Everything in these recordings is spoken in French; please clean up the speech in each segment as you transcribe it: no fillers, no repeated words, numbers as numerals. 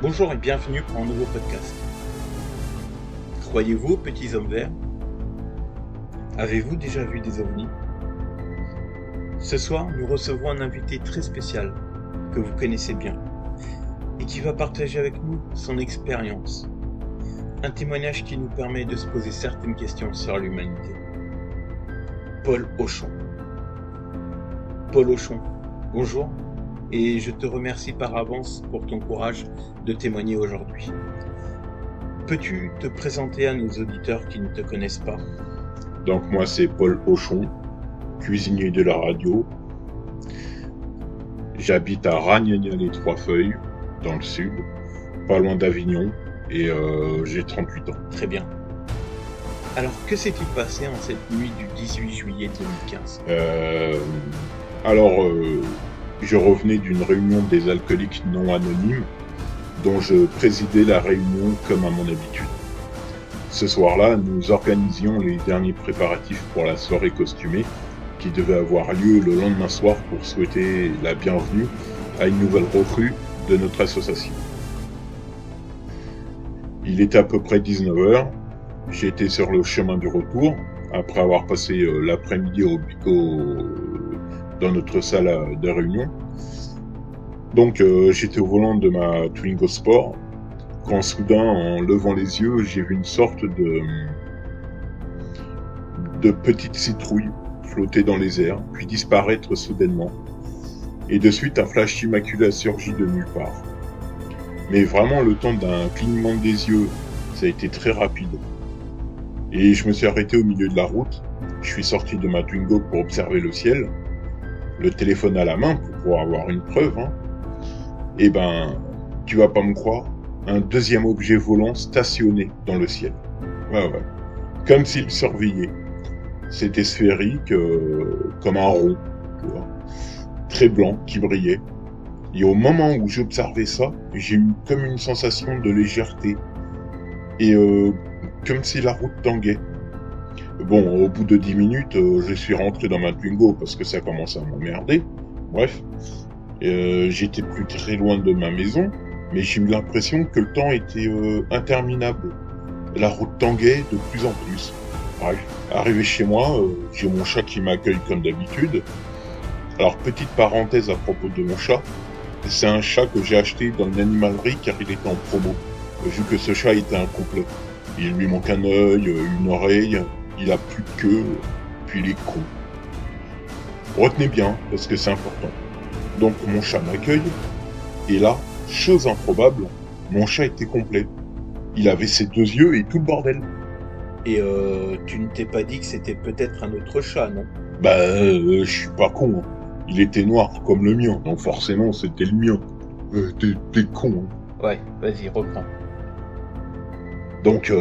Bonjour et bienvenue pour un nouveau podcast. Croyez-vous aux petits hommes verts? Avez-vous déjà vu des ovnis? Ce soir, nous recevons un invité très spécial que vous connaissez bien et qui va partager avec nous son expérience. Un témoignage qui nous permet de se poser certaines questions sur l'humanité. Paul Auchon. Paul Auchon, bonjour. Et je te remercie par avance pour ton courage de témoigner aujourd'hui. Peux-tu te présenter à nos auditeurs qui ne te connaissent pas? Donc moi c'est Paul Auchon, cuisinier de la radio. J'habite à Ragnagna-les-Trois-Feuilles, dans le sud, pas loin d'Avignon, et j'ai 38 ans. Très bien. Alors que s'est-il passé en cette nuit du 18 juillet 2015? Je revenais d'une réunion des alcooliques non anonymes, dont je présidais la réunion comme à mon habitude. Ce soir-là, nous organisions les derniers préparatifs pour la soirée costumée, qui devait avoir lieu le lendemain soir pour souhaiter la bienvenue à une nouvelle recrue de notre association. Il était à peu près 19h, j'étais sur le chemin du retour, après avoir passé l'après-midi dans notre salle de réunion. Donc j'étais au volant de ma Twingo Sport, quand soudain, en levant les yeux, j'ai vu une sorte de petite citrouille flotter dans les airs, puis disparaître soudainement. Et de suite, un flash immaculé a surgi de nulle part. Mais vraiment, le temps d'un clignement des yeux, ça a été très rapide. Et je me suis arrêté au milieu de la route. Je suis sorti de ma Twingo pour observer le ciel, le téléphone à la main pour pouvoir avoir une preuve. Et ben, tu vas pas me croire, un deuxième objet volant stationné dans le ciel. Ouais. Comme s'il surveillait. C'était sphérique, comme un rond, tu vois. Très blanc, qui brillait. Et au moment où j'observais ça, j'ai eu comme une sensation de légèreté. Et comme si la route tanguait. Bon, au bout de 10 minutes, je suis rentré dans ma Twingo parce que ça commençait à m'emmerder. Bref, j'étais plus très loin de ma maison, mais j'ai eu l'impression que le temps était interminable. La route tanguait de plus en plus. Bref, arrivé chez moi, j'ai mon chat qui m'accueille comme d'habitude. Alors, petite parenthèse à propos de mon chat, c'est un chat que j'ai acheté dans une animalerie car il était en promo, vu que ce chat était incomplet. Il lui manque un œil, une oreille, il a plus de queue, puis il est con. Retenez bien, parce que c'est important. Donc mon chat m'accueille, et là, chose improbable, mon chat était complet. Il avait ses 2 yeux et tout le bordel. Et tu ne t'es pas dit que c'était peut-être un autre chat, non? Je suis pas con, Il était noir comme le mien, donc forcément c'était le mien. T'es con, Ouais, vas-y, reprends. Donc,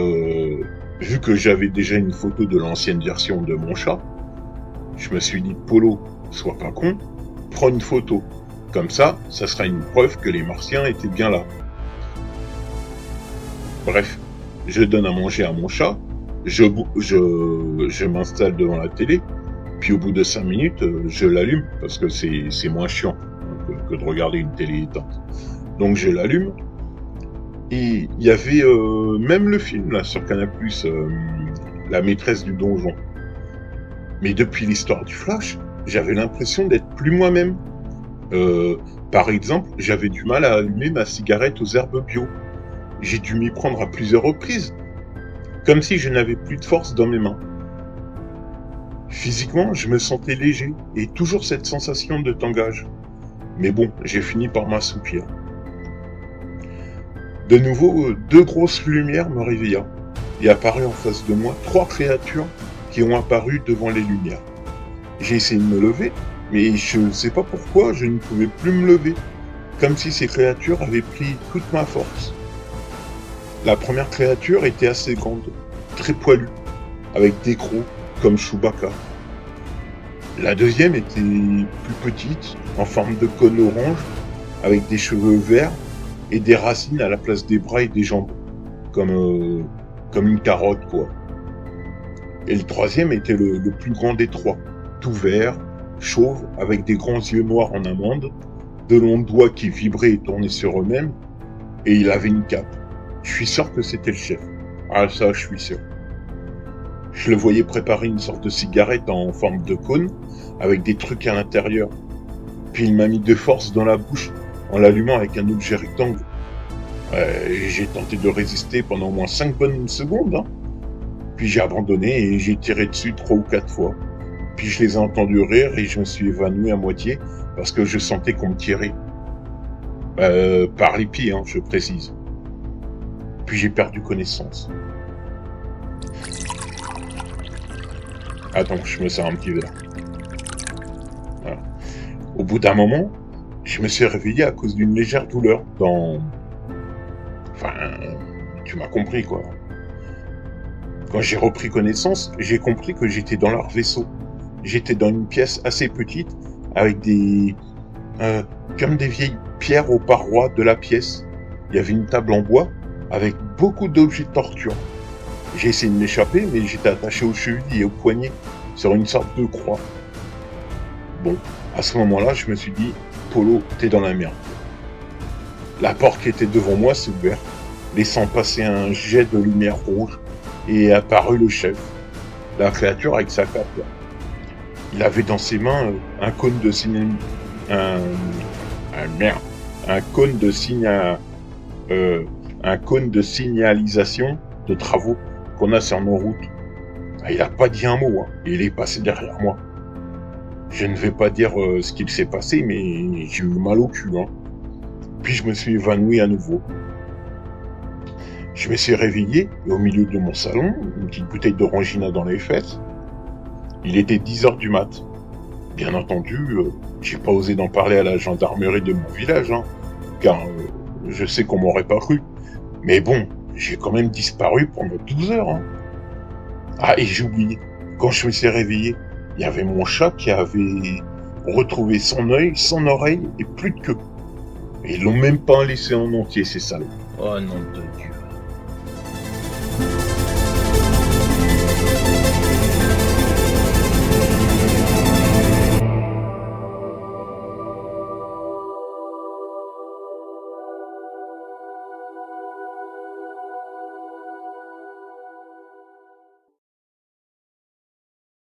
vu que j'avais déjà une photo de l'ancienne version de mon chat, je me suis dit, Polo, sois pas con, prends une photo. Comme ça sera une preuve que les Martiens étaient bien là. Bref, je donne à manger à mon chat, je m'installe devant la télé, puis au bout de 5 minutes, je l'allume, parce que c'est moins chiant que de regarder une télé éteinte. Donc je l'allume, et il y avait même le film là sur Canal+, La maîtresse du donjon. Mais depuis l'histoire du Flash, j'avais l'impression d'être plus moi-même. Par exemple, j'avais du mal à allumer ma cigarette aux herbes bio. J'ai dû m'y prendre à plusieurs reprises, comme si je n'avais plus de force dans mes mains. Physiquement, je me sentais léger, et toujours cette sensation de tangage. Mais bon, j'ai fini par m'assoupir. De nouveau, 2 grosses lumières me réveillèrent, et apparut en face de moi 3 créatures qui ont apparu devant les lumières. J'ai essayé de me lever, mais je ne sais pas pourquoi je ne pouvais plus me lever, comme si ces créatures avaient pris toute ma force. La première créature était assez grande, très poilue, avec des crocs comme Chewbacca. La deuxième était plus petite, en forme de cône orange, avec des cheveux verts et des racines à la place des bras et des jambes, comme une carotte, quoi. Et le troisième était le plus grand des 3, tout vert, chauve, avec des grands yeux noirs en amande, de longs doigts qui vibraient et tournaient sur eux-mêmes, et il avait une cape. Je suis sûr que c'était le chef. Ah ça, je suis sûr. Je le voyais préparer une sorte de cigarette en forme de cône, avec des trucs à l'intérieur. Puis il m'a mis de force dans la bouche, en l'allumant avec un objet rectangle. J'ai tenté de résister pendant au moins 5 bonnes secondes, hein. Puis j'ai abandonné et j'ai tiré dessus 3 ou 4 fois. Puis je les ai entendus rire et je me suis évanoui à moitié parce que je sentais qu'on me tirait. Par les pieds, hein, je précise. Puis j'ai perdu connaissance. Attends, je me sers un petit verre. Voilà. Au bout d'un moment, je me suis réveillé à cause d'une légère douleur dans... Enfin, tu m'as compris, quoi. Quand j'ai repris connaissance, j'ai compris que j'étais dans leur vaisseau. J'étais dans une pièce assez petite, avec des... comme des vieilles pierres aux parois de la pièce. Il y avait une table en bois, avec beaucoup d'objets de torture. J'ai essayé de m'échapper, mais j'étais attaché aux chevilles et aux poignets, sur une sorte de croix. Bon, à ce moment-là, je me suis dit, Polo, t'es dans la merde. La porte qui était devant moi s'est ouverte, laissant passer un jet de lumière rouge, et est apparu le chef, la créature avec sa cape. Il avait dans ses mains un cône de un cône de signalisation de travaux qu'on a sur nos routes. Il a pas dit un mot, hein, et il est passé derrière moi. Je ne vais pas dire ce qu'il s'est passé, mais j'ai eu mal au cul, hein. Puis je me suis évanoui à nouveau. Je me suis réveillé, et au milieu de mon salon, une petite bouteille d'orangina dans les fesses. Il était 10h du mat. Bien entendu, j'ai pas osé d'en parler à la gendarmerie de mon village, hein, car je sais qu'on m'aurait pas cru. Mais bon, j'ai quand même disparu pendant 12 heures. Hein. Ah, et j'ai oublié, quand je me suis réveillé, il y avait mon chat qui avait retrouvé son œil, son oreille et plus de queue. Et ils l'ont même pas laissé en entier, ces salauds. Oh nom de Dieu.